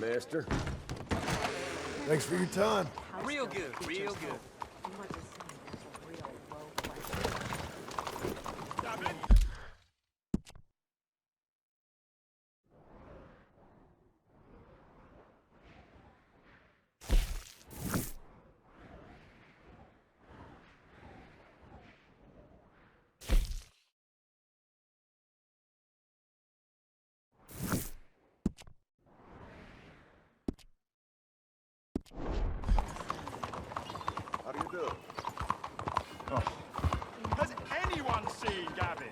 master. Thanks for your time. Real good, real good. How do you do? Has anyone seen Gavin?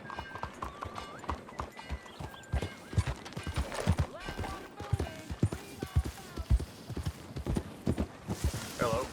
Hello.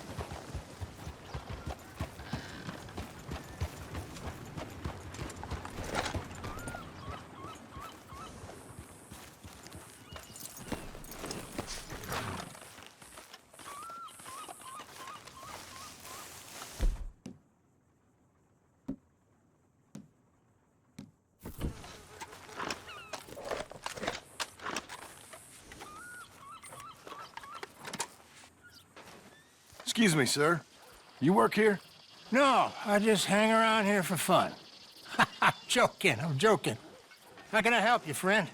Excuse me, sir. You work here? No, I just hang around here for fun. I'm joking. How can I help you, friend?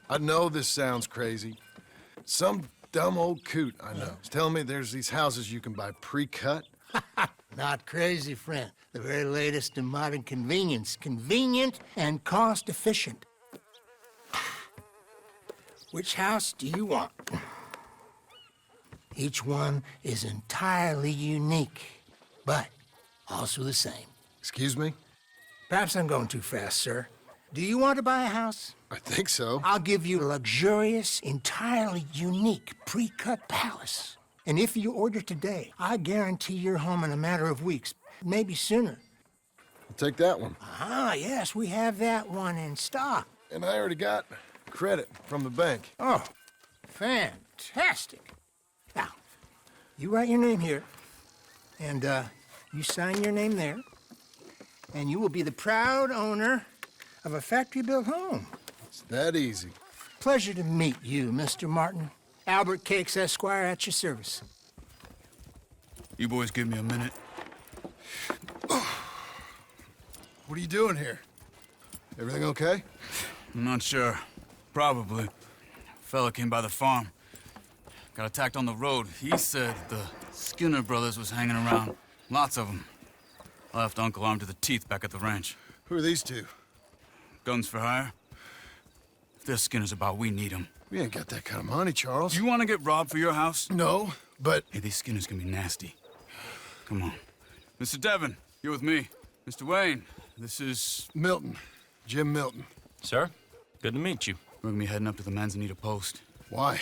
I know this sounds crazy. Some dumb old coot I know is telling me there's these houses you can buy pre-cut. Not crazy, friend. The very latest in modern convenience. Convenient and cost-efficient. Which house do you want? Each one is entirely unique, but also the same. Excuse me? Perhaps I'm going too fast, sir. Do you want to buy a house? I think so. I'll give you a luxurious, entirely unique pre-cut palace. And if you order today, I guarantee you're home in a matter of weeks, maybe sooner. I'll take that one. Ah, yes, we have that one in stock. And I already got credit from the bank. Oh, fantastic. Now, you write your name here, and you sign your name there, and you will be the proud owner of a factory-built home. It's that easy. Pleasure to meet you, Mr. Martin. Albert Cakes, Esquire, at your service. You boys give me a minute. What are you doing here? Everything okay? I'm not sure. Probably. Fella came by the farm. Got attacked on the road. He said the Skinner brothers was hanging around. Lots of them. I left Uncle armed to the teeth back at the ranch. Who are these two? Guns for hire? If there's Skinner's about, we need them. We ain't got that kind of money, Charles. You want to get robbed for your house? No, but... Hey, these Skinners can be nasty. Come on. Mr. Devon, you're with me. Mr. Wayne, this is... Milton. Jim Milton. Sir, good to meet you. We're gonna be heading up to the Manzanita post. Why?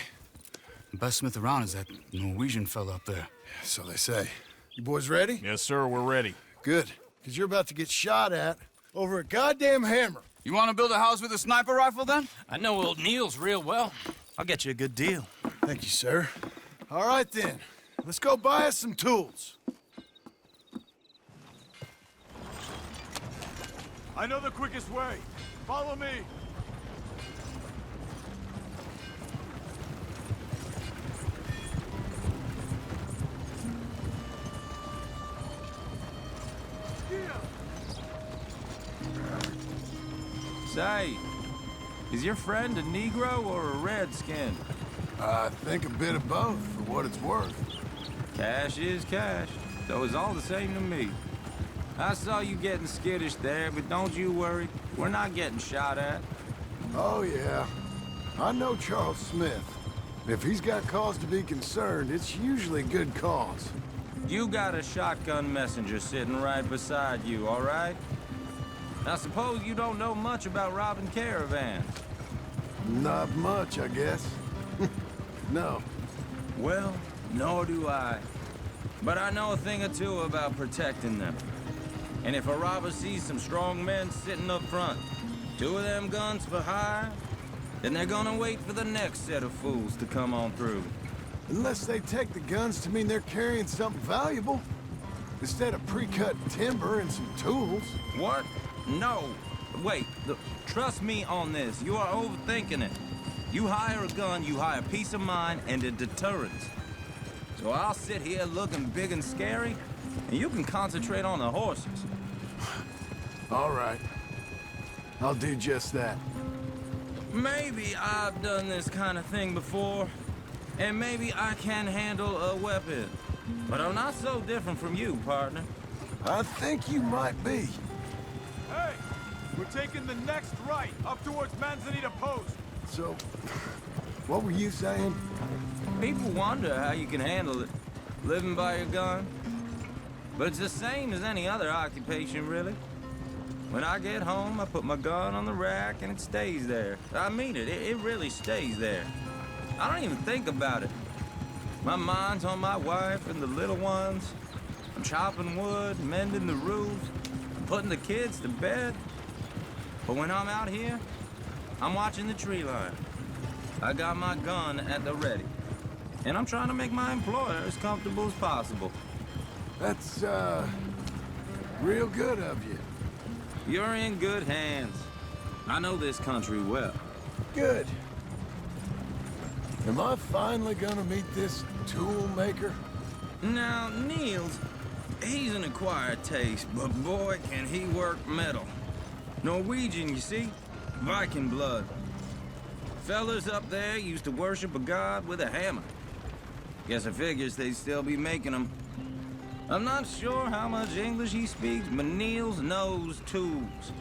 The best smith around is that Norwegian fella up there. So they say. You boys ready? Yes, sir, we're ready. Good. Because you're about to get shot at over a goddamn hammer. You want to build a house with a sniper rifle, then? I know old Neil's real well. I'll get you a good deal. Thank you, sir. All right, then. Let's go buy us some tools. I know the quickest way. Follow me. Say, is your friend a Negro or a Redskin? I think a bit of both, for what it's worth. Cash is cash, so it's all the same to me. I saw you getting skittish there, but don't you worry. We're not getting shot at. Oh, yeah. I know Charles Smith. If he's got cause to be concerned, it's usually good cause. You got a shotgun messenger sitting right beside you, all right? I suppose you don't know much about robbing caravans. Not much, I guess. No. Well, nor do I. But I know a thing or two about protecting them. And if a robber sees some strong men sitting up front, 2 of them guns for hire, then they're gonna wait for the next set of fools to come on through. Unless they take the guns to mean they're carrying something valuable. Instead of pre-cut timber and some tools. What? No. Wait, trust me on this. You are overthinking it. You hire a gun, you hire peace of mind and a deterrence. So I'll sit here looking big and scary, and you can concentrate on the horses. All right. I'll do just that. Maybe I've done this kind of thing before, and maybe I can handle a weapon. But I'm not so different from you, partner. I think you might be. Hey! We're taking the next right, up towards Manzanita Post. So, what were you saying? People wonder how you can handle it, living by your gun. But it's the same as any other occupation, really. When I get home, I put my gun on the rack and it stays there. I mean it, it really stays there. I don't even think about it. My mind's on my wife and the little ones. I'm chopping wood, mending the roof, putting the kids to bed. But when I'm out here, I'm watching the tree line. I got my gun at the ready. And I'm trying to make my employer as comfortable as possible. That's, real good of you. You're in good hands. I know this country well. Good. Am I finally gonna meet this tool maker? Now, Niels, he's an acquired taste, but boy, can he work metal. Norwegian, you see? Viking blood. Fellas up there used to worship a god with a hammer. Guess I figures they'd still be making them. I'm not sure how much English he speaks, but Niels knows tools.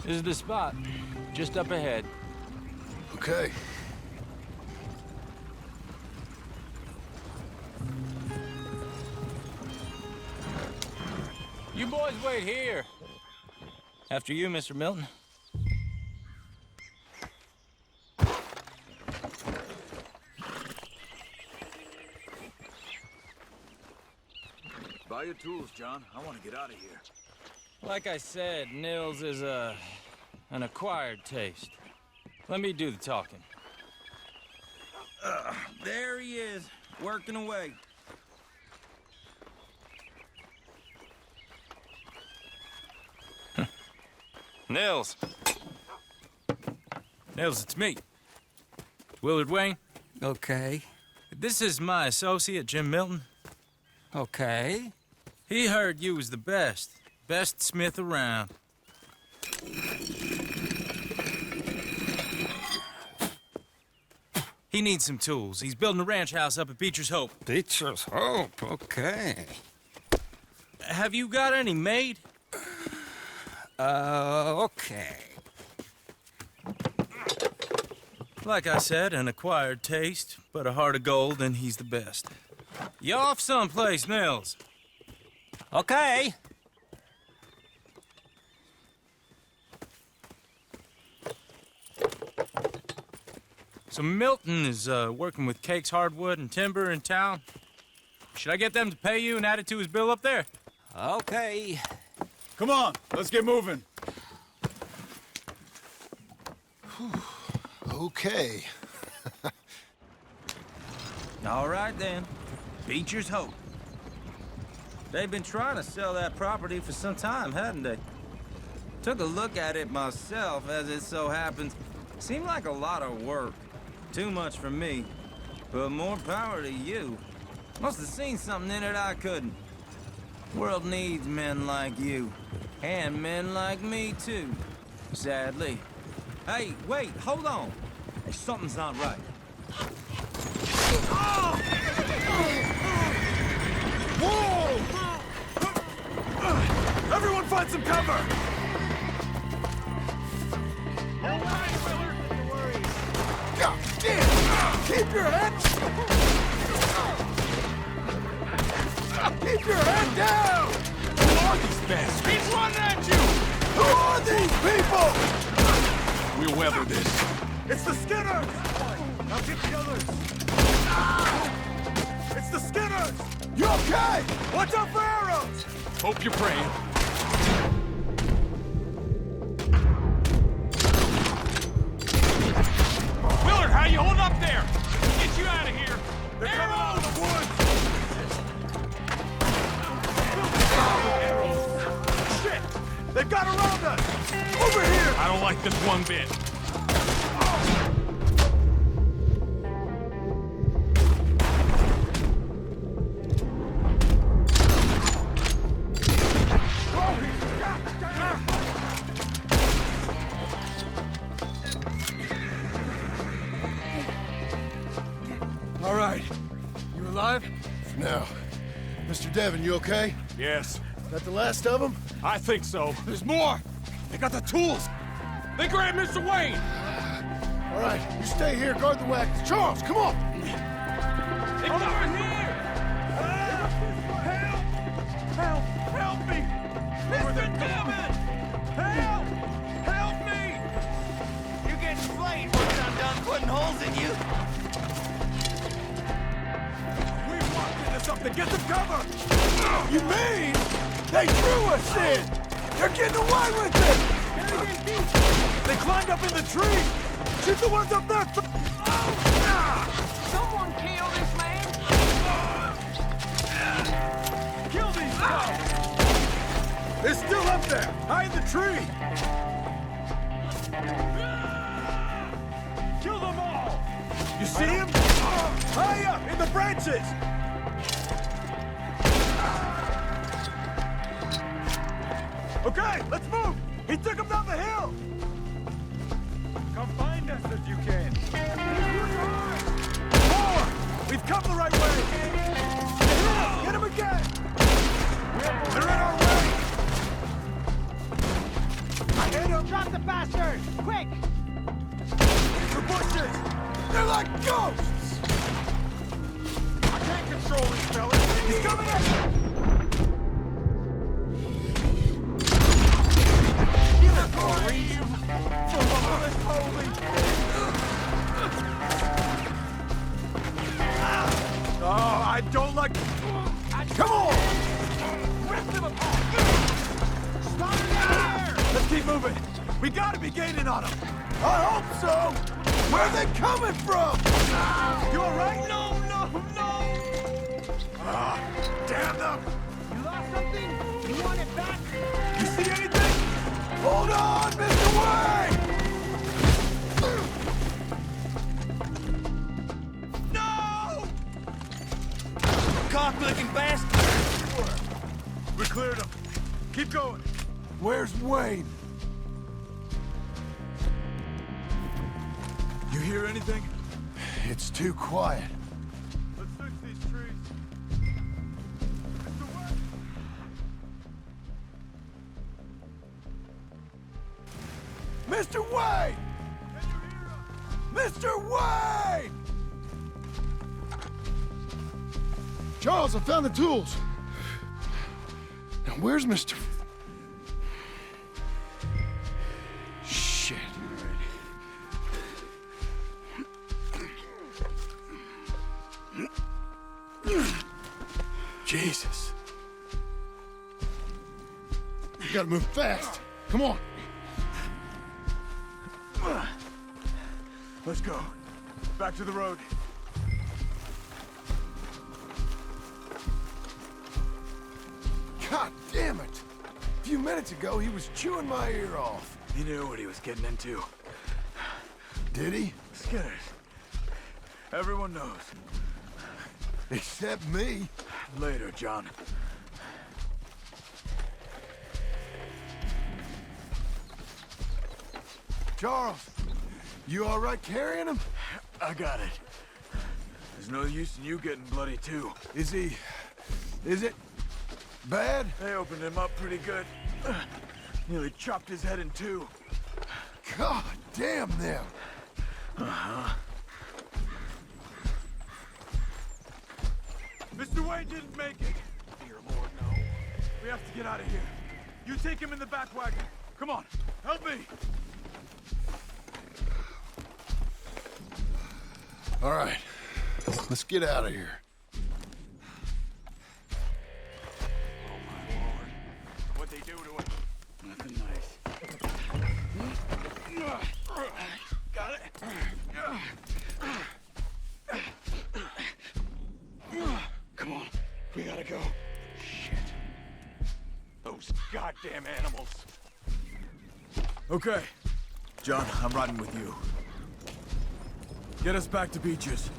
This is the spot. Just up ahead. Okay. You boys wait here. After you, Mr. Milton. Buy your tools, John. I want to get out of here. Like I said, Nils is an acquired taste. Let me do the talking. There he is, working away. Nils. Nils, it's me. Willard Wayne. Okay. This is my associate, Jim Milton. Okay. He heard you was the best. Best smith around. He needs some tools. He's building a ranch house up at Beecher's Hope. Beecher's Hope, okay. Have you got any made? Okay. Like I said, an acquired taste, but a heart of gold, and he's the best. You off someplace, Nils? Okay. So Milton is working with Cakes Hardwood and Timber in town. Should I get them to pay you and add it to his bill up there? Okay. Come on, let's get moving. Okay. All right, then. Beecher's Hope. They've been trying to sell that property for some time, hadn't they? Took a look at it myself, as it so happens. Seemed like a lot of work. Too much for me. But more power to you. Must have seen something in it I couldn't. World needs men like you. And men like me, too. Sadly. Hey, wait, hold on. Something's not right. Whoa! Everyone find some cover! God damn! Keep your head! Keep your head down! Who are these bastards? He's running at you! Who are these people? We'll weather this. It's the Skinners! Now get the others! It's the Skinners! You okay? Watch out for arrows! Hope you're praying. Willard, how you holding up there? Get you out of here! They're coming out of the woods! Arrows! Shit! They've got around us! Over here! I don't like this one bit. alive? No. Mr. Devon, you okay? Yes, That the last of them? I think so. There's more! They got the tools! They grabbed Mr. Wayne! All right, you stay here, guard the wagons. Charles, come on! They got over here! Help! Help me! Mr. Devon! Help! Help me! You're getting flayed once I'm done putting holes in you. We walked into something. Get some cover! You mean they drew us in? They're getting away with it! They climbed up in the tree! Shoot the ones up there! Someone kill this man. Kill these guys! They're still up there! High in the tree! Kill them all! You see him? High up in the branches! Okay, let's move! He took him down the hill! Come find us if you can. More! We've come the right way! Get him again! They're in our way! I hit him! Drop the bastard! Quick! The bushes! They're like ghosts! I can't control these fellas! He's coming in! Oh, I don't like... Come on! Rip them apart! Stop there! Let's keep moving! We gotta be gaining on them! I hope so! Where are they coming from? You alright? No, no, no! Ah, damn them! You lost something? You want it back? You see anything? Hold on, Mr. Wayne! No! Cock-looking bastard! We cleared him. Keep going. Where's Wayne? You hear anything? It's too quiet. Let's fix these trees. Mr. Wayne! Mr. Wayne! Can you hear us? Mr. Wayne! Charles, I found the tools. Now, where's Mr. Shit. Jesus. You gotta move fast. Come on. Let's go. Back to the road. God damn it. A few minutes ago, he was chewing my ear off. He knew what he was getting into. Did he? Skinners. Everyone knows. Except me. Later, John. Charles, you all right carrying him? I got it. There's no use in you getting bloody too. Is it bad? They opened him up pretty good. Nearly chopped his head in two. God damn them. Mr. Wayne didn't make it. Dear Lord, no. We have to get out of here. You take him in the back wagon. Come on, help me. All right, let's get out of here. Oh, my Lord. What'd they do to him? Nothing nice. Got it? Come on, we gotta go. Shit. Those goddamn animals. Okay. John, I'm riding with you. Get us back to Beaches.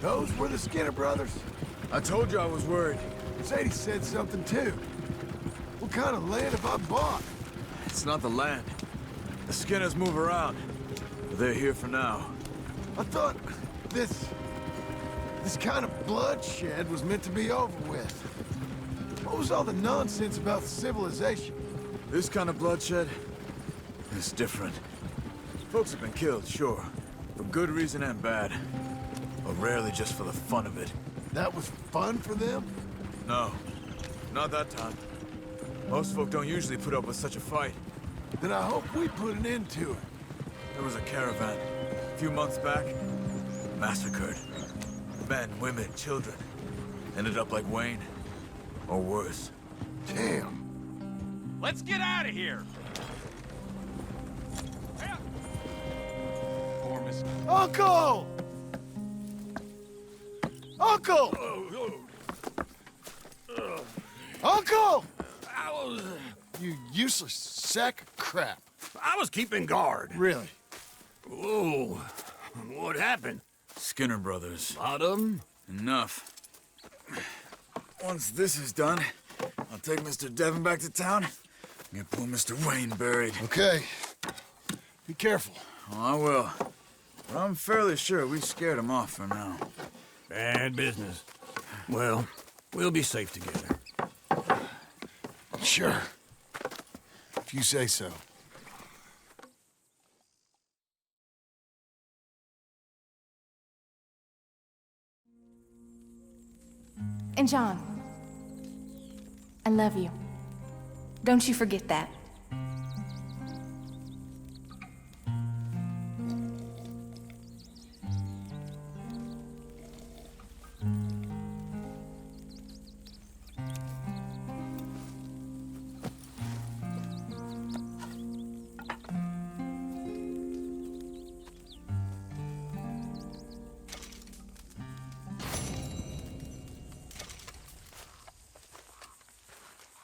Those were the Skinner brothers. I told you I was worried. Sadie said something too. What kind of land have I bought? It's not the land. The Skinners move around. But they're here for now. I thought this This kind of bloodshed was meant to be over with. What was all the nonsense about civilization? This kind of bloodshed is different. Folks have been killed, sure. For good reason and bad. But rarely just for the fun of it. That was fun for them? No, not that time. Most folk don't usually put up with such a fight. Then I hope we put an end to it. There was a caravan, a few months back, massacred. Men, women, children. Ended up like Wayne. Or worse. Damn. Let's get out of here! Poor Miss... Uncle! Uncle! Uncle! You useless sack of crap. I was keeping guard. Really? Whoa. What happened? Skinner brothers. Lot of 'em? Enough. Once this is done, I'll take Mr. Devon back to town and get poor Mr. Wayne buried. Okay. Be careful. Oh, I will. But I'm fairly sure we scared him off for now. Bad business. Well, we'll be safe together. Sure. If you say so. And John, I love you. Don't you forget that.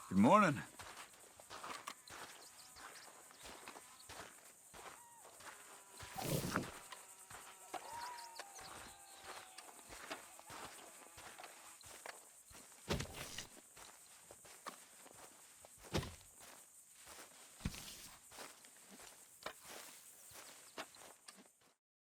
Good morning.